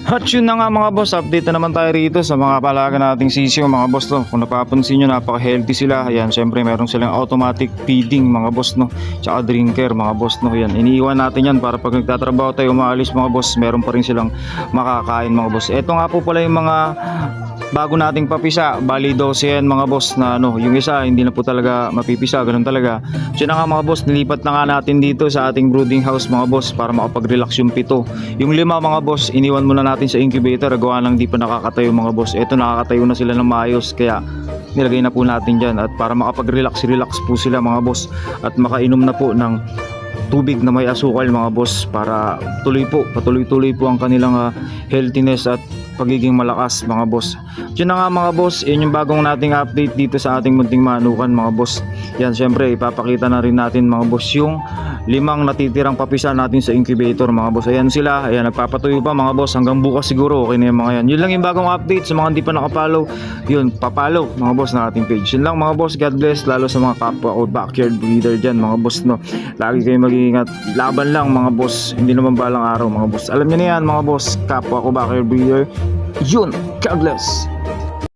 At yun na nga mga boss, update na naman tayo rito sa mga palaga nating sisiyo mga boss no. Kung napapansin nyo, napaka-healthy sila. Ayan, syempre meron silang automatic feeding mga boss no. Tsaka drinker mga boss no. Ayan, iniiwan natin yan para pag nagtatrabaho tayo umaalis mga boss, meron pa rin silang makakain mga boss. Ito nga po pala yung mga bago nating papisa, bali 12 yan mga boss na ano, yung isa hindi na po talaga mapipisa, ganun talaga. So na nga mga boss, nilipat na nga natin dito sa ating brooding house mga boss para makapag-relax yung 7. Yung 5 mga boss, iniwan muna natin sa incubator, gawa lang di pa nakakatayo mga boss. Ito nakakatayo na sila ng maayos, kaya nilagay na po natin dyan at para makapag-relax po sila mga boss at makainom na po ng tubig na may asukal mga boss para patuloy-tuloy po ang kanilang healthiness at pagiging malakas mga boss. Yun na nga mga boss, yun yung bagong nating update dito sa ating munting manukan mga boss. Yan, syempre ipapakita na rin natin mga boss yung 5 natitirang papisa natin sa incubator mga boss. Ayan sila, ayan nagpapatuyo pa mga boss, hanggang bukas siguro okay na yung mga yan. Yun lang yung bagong update sa mga hindi pa nakapollow. Yun, papollow mga boss na ating page. Yun lang mga boss, God bless lalo sa mga kapwa o backyard breeder dyan mga boss no. Lagi kayo mag-iingat, laban lang mga boss, hindi naman balang araw mga boss. Alam nyo na yan mga boss, kapwa ko backyard breeder. Yun, God bless.